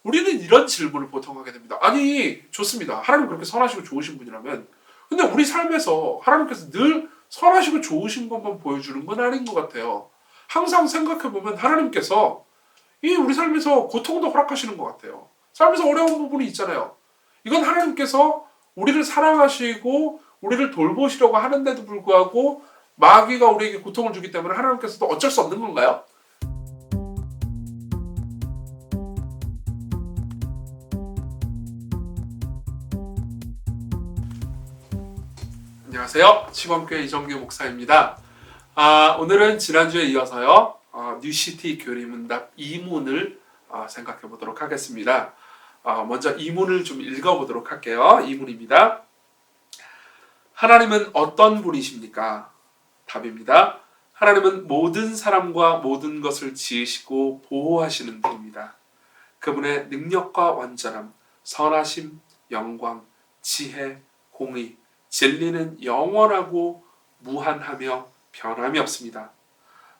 우리는 이런 질문을 보통 하게 됩니다. 아니, 좋습니다. 하나님 그렇게 선하시고 좋으신 분이라면, 근데 우리 삶에서 하나님께서 늘 선하시고 좋으신 것만 보여주는 건 아닌 것 같아요. 항상 생각해보면 하나님께서 이 우리 삶에서 고통도 허락하시는 것 같아요. 삶에서 어려운 부분이 있잖아요. 이건 하나님께서 우리를 사랑하시고 우리를 돌보시려고 하는데도 불구하고 마귀가 우리에게 고통을 주기 때문에 하나님께서도 어쩔 수 없는 건가요? 안녕하세요. 시범교회 이정규 목사입니다. 오늘은 지난주에 이어서요. 뉴시티 교리문답 2문을 생각해 보도록 하겠습니다. 먼저 2문을 좀 읽어보도록 할게요. 2문입니다. 하나님은 어떤 분이십니까? 답입니다. 하나님은 모든 사람과 모든 것을 지으시고 보호하시는 분입니다. 그분의 능력과 완전함, 선하심, 영광, 지혜, 공의, 진리는 영원하고 무한하며 변함이 없습니다.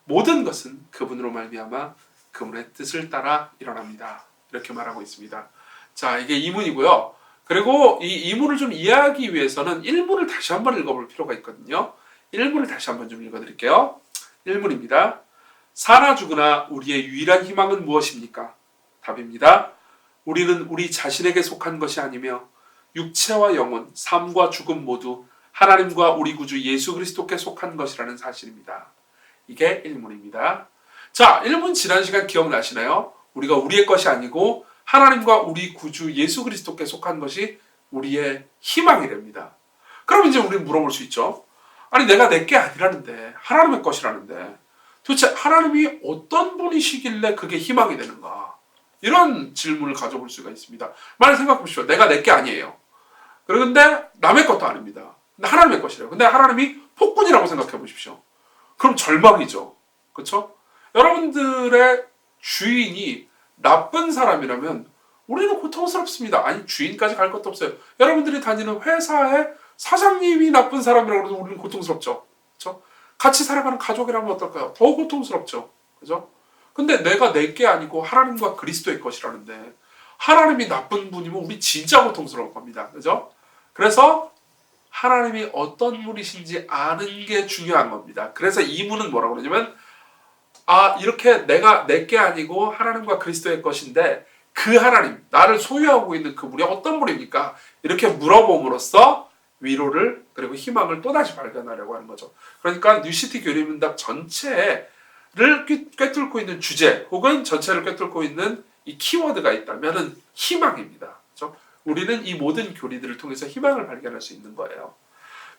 모든 것은 그분으로 말미암아 그분의 뜻을 따라 일어납니다. 이렇게 말하고 있습니다. 자, 이게 2문이고요. 그리고 이 2문을 좀 이해하기 위해서는 1문을 다시 한번 읽어볼 필요가 있거든요. 1문을 다시 한번 좀 읽어드릴게요. 1문입니다. 사나 죽으나 우리의 유일한 희망은 무엇입니까? 답입니다. 우리는 우리 자신에게 속한 것이 아니며 육체와 영혼, 삶과 죽음 모두 하나님과 우리 구주 예수 그리스도께 속한 것이라는 사실입니다. 이게 1문입니다. 자, 1문 지난 시간 기억나시나요? 우리가 우리의 것이 아니고 하나님과 우리 구주 예수 그리스도께 속한 것이 우리의 희망이랍니다. 그럼 이제 우리는 물어볼 수 있죠. 아니, 내가 내 게 아니라는데, 하나님의 것이라는데, 도대체 하나님이 어떤 분이시길래 그게 희망이 되는가? 이런 질문을 가져볼 수가 있습니다. 만약 생각해 보십시오. 내가 내 게 아니에요. 그런데 남의 것도 아닙니다. 근데 하나님의 것이래요. 근데 하나님이 폭군이라고 생각해 보십시오. 그럼 절망이죠. 그렇죠? 여러분들의 주인이 나쁜 사람이라면 우리는 고통스럽습니다. 아니, 주인까지 갈 것도 없어요. 여러분들이 다니는 회사의 사장님이 나쁜 사람이라고 해서 우리는 고통스럽죠. 그렇죠? 같이 살아가는 가족이라면 어떨까요? 더 고통스럽죠. 그죠? 근데 내가 내 게 아니고 하나님과 그리스도의 것이라는데 하나님이 나쁜 분이면 우리 진짜 고통스러울 겁니다. 그죠? 그래서 하나님이 어떤 분이신지 아는 게 중요한 겁니다. 그래서 이문은 뭐라고 그러냐면 이렇게 내가 내 게 아니고 하나님과 그리스도의 것인데 그 하나님, 나를 소유하고 있는 그분이 어떤 분입니까? 이렇게 물어봄으로써 위로를 그리고 희망을 또다시 발견하려고 하는 거죠. 그러니까 뉴시티 교리문답 전체를 꿰뚫고 있는 주제 혹은 전체를 꿰뚫고 있는 이 키워드가 있다면 희망입니다. 그렇죠? 우리는 이 모든 교리들을 통해서 희망을 발견할 수 있는 거예요.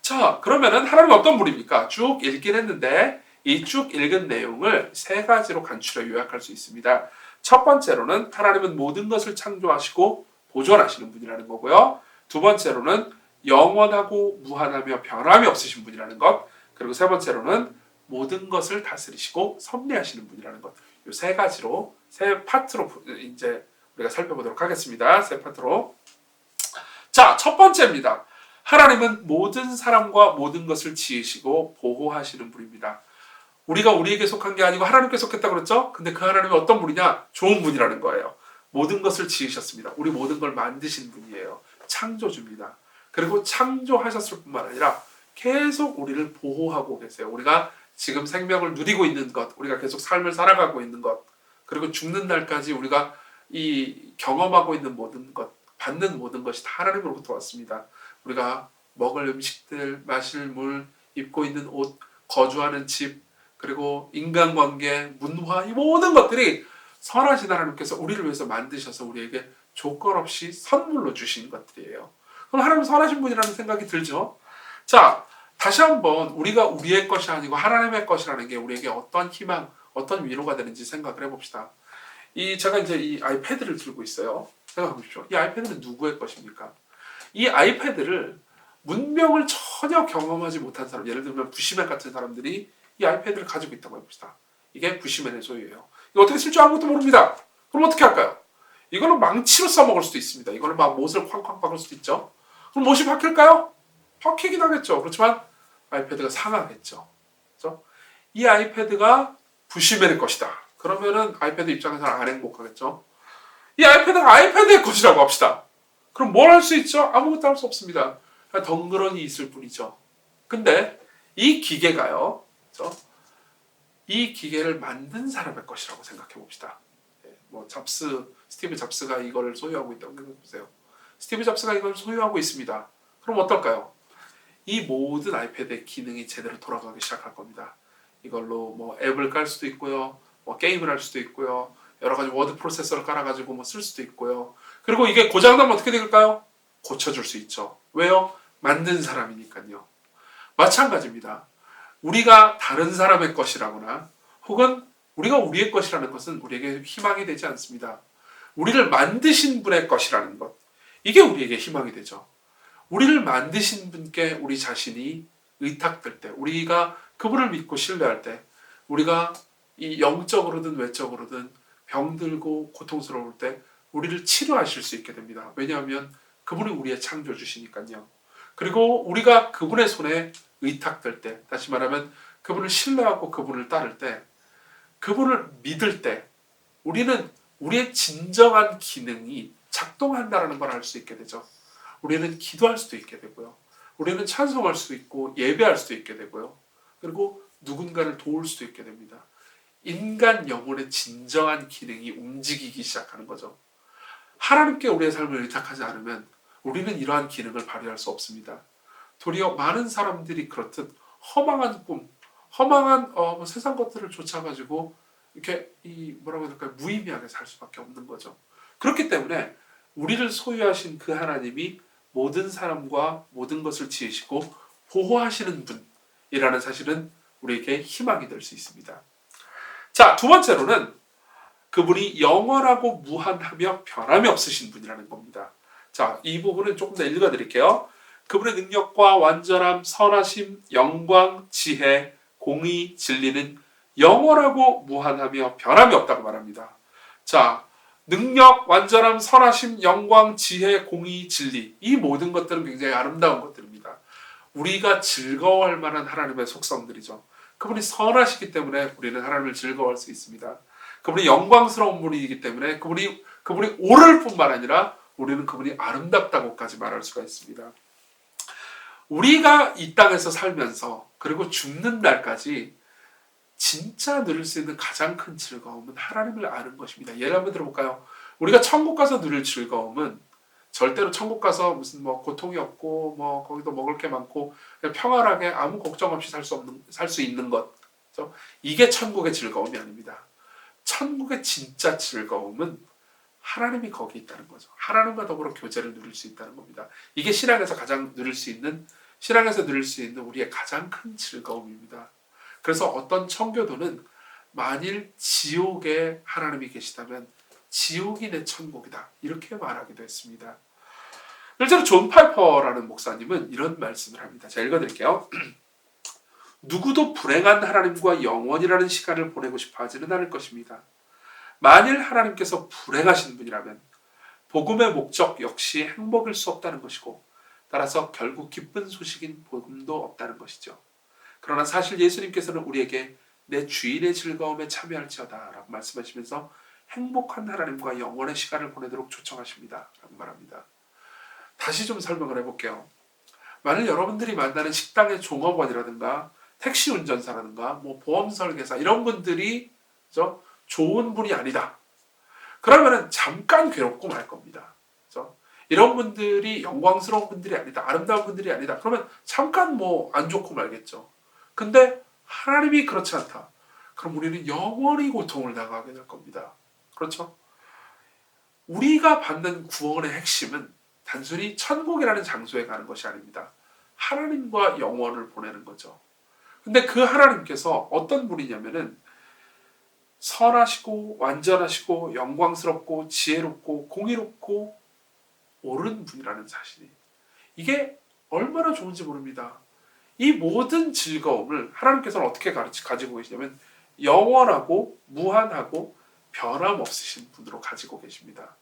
자, 그러면은 하나님은 어떤 분입니까? 쭉 읽긴 했는데 이 쭉 읽은 내용을 세 가지로 간추려 요약할 수 있습니다. 첫 번째로는 하나님은 모든 것을 창조하시고 보존하시는 분이라는 거고요. 두 번째로는 영원하고 무한하며 변함이 없으신 분이라는 것. 그리고 세 번째로는 모든 것을 다스리시고 섭리하시는 분이라는 것. 이 세 가지로, 세 파트로 이제 우리가 살펴보도록 하겠습니다. 세 파트로. 자, 첫 번째입니다. 하나님은 모든 사람과 모든 것을 지으시고 보호하시는 분입니다. 우리가 우리에게 속한 게 아니고 하나님께 속했다고 그랬죠? 근데 그 하나님이 어떤 분이냐? 좋은 분이라는 거예요. 모든 것을 지으셨습니다. 우리 모든 걸 만드신 분이에요. 창조주입니다. 그리고 창조하셨을 뿐만 아니라 계속 우리를 보호하고 계세요. 우리가 지금 생명을 누리고 있는 것, 우리가 계속 삶을 살아가고 있는 것, 그리고 죽는 날까지 우리가 이 경험하고 있는 모든 것, 받는 모든 것이 다 하나님으로부터 왔습니다. 우리가 먹을 음식들, 마실 물, 입고 있는 옷, 거주하는 집, 그리고 인간관계, 문화, 이 모든 것들이 선하신 하나님께서 우리를 위해서 만드셔서 우리에게 조건 없이 선물로 주신 것들이에요. 그럼 하나님 선하신 분이라는 생각이 들죠? 자, 다시 한번 우리가 우리의 것이 아니고 하나님의 것이라는 게 우리에게 어떤 희망, 어떤 위로가 되는지 생각을 해봅시다. 제가 이제 이 아이패드를 들고 있어요. 생각해 보십시오. 이 아이패드는 누구의 것입니까? 이 아이패드를 문명을 전혀 경험하지 못한 사람, 예를 들면 부시맨 같은 사람들이 이 아이패드를 가지고 있다고 해봅시다. 이게 부시맨의 소유예요. 이거 어떻게 쓸 줄 아무것도 모릅니다. 그럼 어떻게 할까요? 이거는 망치로 써먹을 수도 있습니다. 이거는 막 못을 쾅쾅 박을 수도 있죠. 그럼 못이 박힐까요? 박히긴 하겠죠. 그렇지만 아이패드가 상하겠죠. 그렇죠? 이 아이패드가 부시맨의 것이다. 그러면은 아이패드 입장에서는 안 행복하겠죠. 이 아이패드가 아이패드의 것이라고 합시다. 그럼 뭘 할 수 있죠? 아무것도 할 수 없습니다. 그냥 덩그러니 있을 뿐이죠. 근데 이 기계가요, 그렇죠? 이 기계를 만든 사람의 것이라고 생각해 봅시다. 뭐 스티브 잡스가 이걸 소유하고 있다고 생각해 보세요. 스티브 잡스가 이걸 소유하고 있습니다. 그럼 어떨까요? 이 모든 아이패드의 기능이 제대로 돌아가기 시작할 겁니다. 이걸로 뭐 앱을 깔 수도 있고요, 뭐 게임을 할 수도 있고요, 여러 가지 워드 프로세서를 깔아가지고 뭐 쓸 수도 있고요. 그리고 이게 고장나면 어떻게 될까요? 고쳐줄 수 있죠. 왜요? 만든 사람이니까요. 마찬가지입니다. 우리가 다른 사람의 것이라거나 혹은 우리가 우리의 것이라는 것은 우리에게 희망이 되지 않습니다. 우리를 만드신 분의 것이라는 것, 이게 우리에게 희망이 되죠. 우리를 만드신 분께 우리 자신이 의탁될 때, 우리가 그분을 믿고 신뢰할 때, 우리가 이 영적으로든 외적으로든 병들고 고통스러울 때 우리를 치료하실 수 있게 됩니다. 왜냐하면 그분이 우리의 창조주시니까요. 그리고 우리가 그분의 손에 의탁될 때, 다시 말하면 그분을 신뢰하고 그분을 따를 때, 그분을 믿을 때 우리는 우리의 진정한 기능이 작동한다는 걸 알 수 있게 되죠. 우리는 기도할 수도 있게 되고요. 우리는 찬송할 수도 있고 예배할 수도 있게 되고요. 그리고 누군가를 도울 수도 있게 됩니다. 인간 영혼의 진정한 기능이 움직이기 시작하는 거죠. 하나님께 우리의 삶을 의탁하지 않으면 우리는 이러한 기능을 발휘할 수 없습니다. 도리어 많은 사람들이 그렇듯 허망한 꿈, 허망한 세상 것들을 쫓아가지고 이렇게 뭐라고 해야 될까요? 무의미하게 살 수밖에 없는 거죠. 그렇기 때문에 우리를 소유하신 그 하나님이 모든 사람과 모든 것을 지으시고 보호하시는 분이라는 사실은 우리에게 희망이 될 수 있습니다. 자, 두 번째로는 그분이 영원하고 무한하며 변함이 없으신 분이라는 겁니다. 자, 이 부분은 조금 더 읽어드릴게요. 그분의 능력과 완전함, 선하심, 영광, 지혜, 공의, 진리는 영원하고 무한하며 변함이 없다고 말합니다. 자, 능력, 완전함, 선하심, 영광, 지혜, 공의, 진리, 이 모든 것들은 굉장히 아름다운 것들입니다. 우리가 즐거워할 만한 하나님의 속성들이죠. 그분이 선하시기 때문에 우리는 하나님을 즐거워할 수 있습니다. 그분이 영광스러운 분이기 때문에 그분이 옳을 뿐만 아니라 우리는 그분이 아름답다고까지 말할 수가 있습니다. 우리가 이 땅에서 살면서 그리고 죽는 날까지 진짜 누릴 수 있는 가장 큰 즐거움은 하나님을 아는 것입니다. 예를 한번 들어볼까요? 우리가 천국 가서 누릴 즐거움은 절대로 천국 가서 무슨 뭐 고통이 없고 뭐 거기도 먹을 게 많고 그냥 평안하게 아무 걱정 없이 살 수 있는 것. 그렇죠? 이게 천국의 즐거움이 아닙니다. 천국의 진짜 즐거움은 하나님이 거기 있다는 거죠. 하나님과 더불어 교제를 누릴 수 있다는 겁니다. 이게 신앙에서 누릴 수 있는 우리의 가장 큰 즐거움입니다. 그래서 어떤 청교도는 만일 지옥에 하나님이 계시다면 지옥이 내 천국이다, 이렇게 말하기도 했습니다. 실제로 존 파이퍼라는 목사님은 이런 말씀을 합니다. 제가 읽어드릴게요. 누구도 불행한 하나님과 영원이라는 시간을 보내고 싶어 하지는 않을 것입니다. 만일 하나님께서 불행하신 분이라면 복음의 목적 역시 행복일 수 없다는 것이고, 따라서 결국 기쁜 소식인 복음도 없다는 것이죠. 그러나 사실 예수님께서는 우리에게 내 주인의 즐거움에 참여할지어다 라고 말씀하시면서 행복한 하나님과 영원의 시간을 보내도록 초청하십니다 라고 말합니다. 다시 좀 설명을 해볼게요. 만일 여러분들이 만나는 식당의 종업원이라든가 택시 운전사라든가 뭐 보험 설계사, 이런 분들이 그렇죠? 좋은 분이 아니다, 그러면은 잠깐 괴롭고 말 겁니다. 그렇죠? 이런 분들이 영광스러운 분들이 아니다, 아름다운 분들이 아니다, 그러면 잠깐 뭐 안 좋고 말겠죠. 근데 하나님이 그렇지 않다, 그럼 우리는 영원히 고통을 당하게 될 겁니다. 그렇죠? 우리가 받는 구원의 핵심은 단순히 천국이라는 장소에 가는 것이 아닙니다. 하나님과 영원을 보내는 거죠. 근데 그 하나님께서 어떤 분이냐면은 선하시고 완전하시고 영광스럽고 지혜롭고 공의롭고 옳은 분이라는 사실이, 이게 얼마나 좋은지 모릅니다. 이 모든 즐거움을 하나님께서는 어떻게 가지고 계시냐면 영원하고 무한하고 변함없으신 분으로 가지고 계십니다.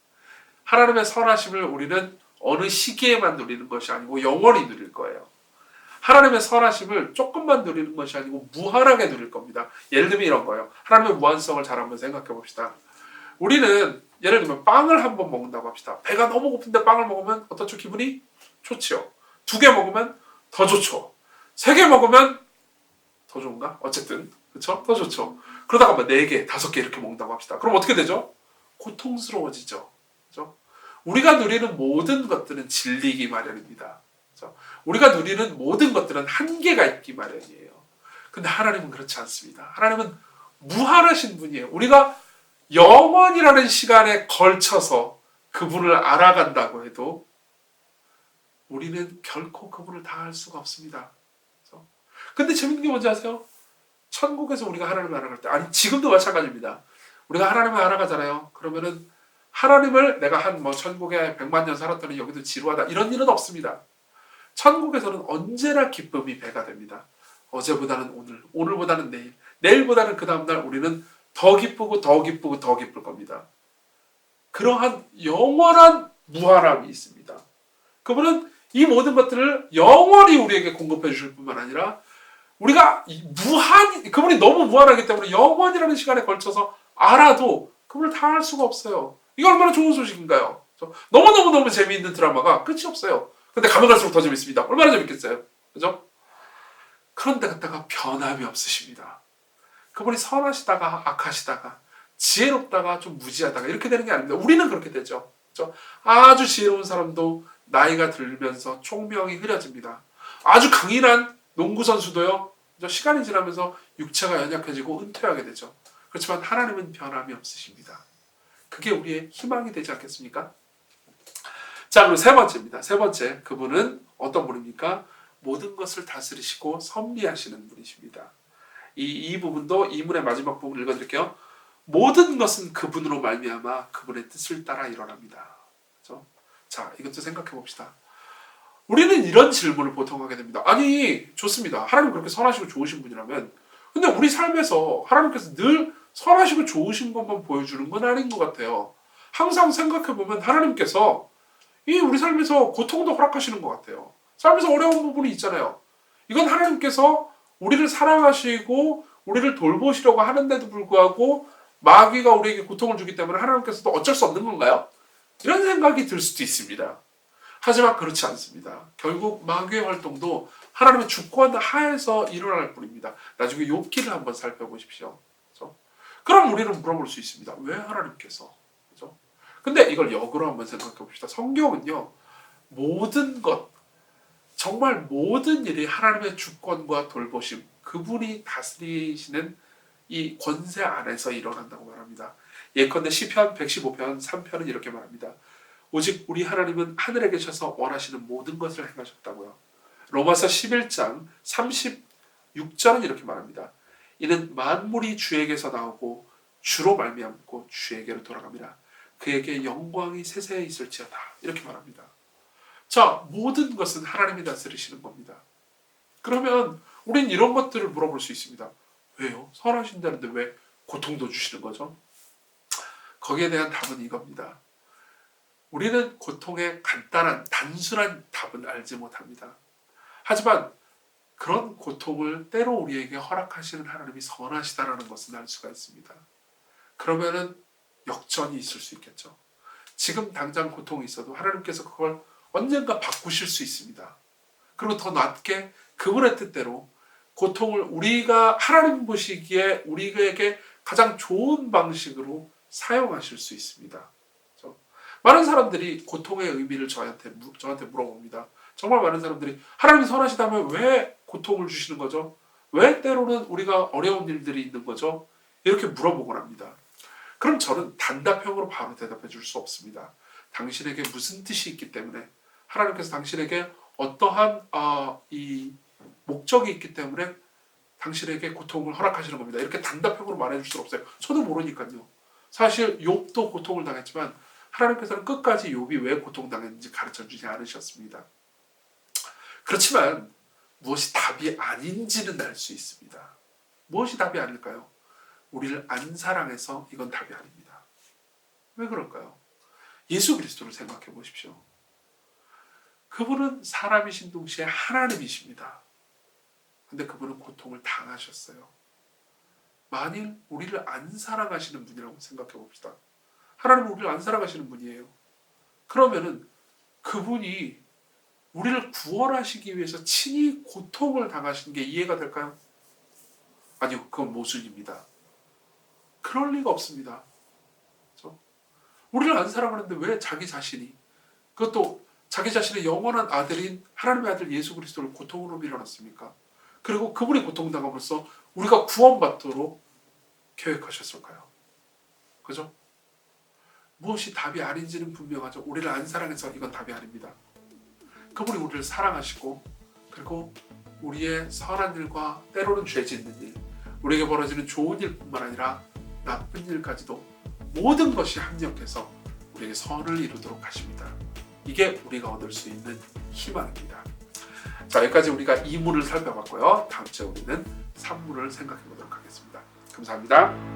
하나님의 선하심을 우리는 어느 시기에만 누리는 것이 아니고 영원히 누릴 거예요. 하나님의 선하심을 조금만 누리는 것이 아니고 무한하게 누릴 겁니다. 예를 들면 이런 거예요. 하나님의 무한성을 잘 한번 생각해 봅시다. 우리는 예를 들면 빵을 한 번 먹는다고 합시다. 배가 너무 고픈데 빵을 먹으면 어떻죠? 기분이 좋지요. 2개 먹으면 더 좋죠. 3개 먹으면 더 좋은가? 어쨌든 그렇죠? 더 좋죠. 그러다가 뭐 4개, 5개 이렇게 먹는다고 합시다. 그럼 어떻게 되죠? 고통스러워지죠. 그렇죠? 우리가 누리는 모든 것들은 질리기 마련입니다. 그렇죠? 우리가 누리는 모든 것들은 한계가 있기 마련이에요. 근데 하나님은 그렇지 않습니다. 하나님은 무한하신 분이에요. 우리가 영원이라는 시간에 걸쳐서 그분을 알아간다고 해도 우리는 결코 그분을 다 알 수가 없습니다. 그렇죠? 근데 재밌는 게 뭔지 아세요? 천국에서 우리가 하나님을 알아갈 때, 아니 지금도 마찬가지입니다. 우리가 하나님을 알아가잖아요. 그러면은 하나님을 내가 한 뭐 천국에 100만 년 살았더니 여기도 지루하다 이런 일은 없습니다. 천국에서는 언제나 기쁨이 배가 됩니다. 어제보다는 오늘, 오늘보다는 내일, 내일보다는 그 다음날 우리는 더 기쁘고 더 기쁘고 더 기쁠 겁니다. 그러한 영원한 무한함이 있습니다. 그분은 이 모든 것들을 영원히 우리에게 공급해 주실 뿐만 아니라 우리가 그분이 너무 무한하기 때문에 영원이라는 시간에 걸쳐서 알아도 그분을 다 알 수가 없어요. 이게 얼마나 좋은 소식인가요? 너무너무너무 재미있는 드라마가 끝이 없어요. 근데 가면 갈수록 더 재밌습니다. 얼마나 재밌겠어요? 그죠? 그런데 갖다가 변함이 없으십니다. 그분이 선하시다가 악하시다가 지혜롭다가 좀 무지하다가 이렇게 되는 게 아닙니다. 우리는 그렇게 되죠. 그죠? 아주 지혜로운 사람도 나이가 들면서 총명이 흐려집니다. 아주 강인한 농구 선수도요. 시간이 지나면서 육체가 연약해지고 은퇴하게 되죠. 그렇지만 하나님은 변함이 없으십니다. 그게 우리의 희망이 되지 않겠습니까? 자, 그리고 세 번째입니다. 세 번째, 그분은 어떤 분입니까? 모든 것을 다스리시고 섭리하시는 분이십니다. 이 부분도 이문의 마지막 부분 읽어드릴게요. 모든 것은 그분으로 말미암아 그분의 뜻을 따라 일어납니다. 그렇죠? 자, 이것도 생각해 봅시다. 우리는 이런 질문을 보통 하게 됩니다. 아니, 좋습니다. 하나님 그렇게 선하시고 좋으신 분이라면 근데 우리 삶에서 하나님께서 늘 선하시고 좋으신 것만 보여주는 건 아닌 것 같아요. 항상 생각해 보면 하나님께서 우리 삶에서 고통도 허락하시는 것 같아요. 삶에서 어려운 부분이 있잖아요. 이건 하나님께서 우리를 사랑하시고 우리를 돌보시려고 하는데도 불구하고 마귀가 우리에게 고통을 주기 때문에 하나님께서도 어쩔 수 없는 건가요? 이런 생각이 들 수도 있습니다. 하지만 그렇지 않습니다. 결국 마귀의 활동도 하나님의 주권 하에서 일어날 뿐입니다. 나중에 욥기를 한번 살펴보십시오. 그렇죠? 그럼 우리는 물어볼 수 있습니다. 왜 하나님께서? 그렇죠? 근데 이걸 역으로 한번 생각해 봅시다. 성경은요, 모든 것, 정말 모든 일이 하나님의 주권과 돌보심, 그분이 다스리시는 이 권세 안에서 일어난다고 말합니다. 예컨대 시편 115편 3편은 이렇게 말합니다. 오직 우리 하나님은 하늘에 계셔서 원하시는 모든 것을 행하셨다고요. 로마서 11장 36절은 이렇게 말합니다. 이는 만물이 주에게서 나오고 주로 말미암고 주에게로 돌아갑니다. 그에게 영광이 세세에 있을지어다. 이렇게 말합니다. 자, 모든 것은 하나님이 다스리시는 겁니다. 그러면 우린 이런 것들을 물어볼 수 있습니다. 왜요? 선하신다는데 왜 고통도 주시는 거죠? 거기에 대한 답은 이겁니다. 우리는 고통의 간단한 단순한 답은 알지 못합니다. 하지만 그런 고통을 때로 우리에게 허락하시는 하나님이 선하시다라는 것은 알 수가 있습니다. 그러면은 역전이 있을 수 있겠죠. 지금 당장 고통이 있어도 하나님께서 그걸 언젠가 바꾸실 수 있습니다. 그리고 더 낮게 그분의 뜻대로 고통을 우리가 하나님 보시기에 우리에게 가장 좋은 방식으로 사용하실 수 있습니다. 그렇죠? 많은 사람들이 고통의 의미를 저한테 물어봅니다. 정말 많은 사람들이 하나님이 선하시다면 왜 고통을 주시는 거죠? 왜 때로는 우리가 어려운 일들이 있는 거죠? 이렇게 물어보곤 합니다. 그럼 저는 단답형으로 바로 대답해 줄 수 없습니다. 당신에게 무슨 뜻이 있기 때문에 하나님께서 당신에게 어떠한 이 목적이 있기 때문에 당신에게 고통을 허락하시는 겁니다. 이렇게 단답형으로 말해줄 수 없어요. 저도 모르니까요. 사실 욥도 고통을 당했지만 하나님께서는 끝까지 욥이 왜 고통당했는지 가르쳐주지 않으셨습니다. 그렇지만 무엇이 답이 아닌지는 알 수 있습니다. 무엇이 답이 아닐까요? 우리를 안 사랑해서 이건 답이 아닙니다. 왜 그럴까요? 예수 그리스도를 생각해 보십시오. 그분은 사람이신 동시에 하나님이십니다. 근데 그분은 고통을 당하셨어요. 만일 우리를 안 사랑하시는 분이라고 생각해 봅시다. 하나님은 우리를 안 사랑하시는 분이에요. 그러면은 그분이 우리를 구원하시기 위해서 친히 고통을 당하신 게 이해가 될까요? 아니요, 그건 모순입니다. 그럴 리가 없습니다. 그렇죠? 우리를 안 사랑하는데 왜 자기 자신이, 그것도 자기 자신의 영원한 아들인 하나님의 아들 예수 그리스도를 고통으로 밀어놨습니까? 그리고 그분이 고통당함으로써 우리가 구원받도록 계획하셨을까요? 그죠? 무엇이 답이 아닌지는 분명하죠. 우리를 안 사랑해서 이건 답이 아닙니다. 그분이 우리를 사랑하시고, 그리고 우리의 선한 일과 때로는 죄 짓는 일, 우리에게 벌어지는 좋은 일뿐만 아니라 나쁜 일까지도 모든 것이 합력해서 우리에게 선을 이루도록 하십니다. 이게 우리가 얻을 수 있는 희망입니다. 자, 여기까지 우리가 2문을 살펴봤고요. 다음 주에 우리는 3문을 생각해 보도록 하겠습니다. 감사합니다.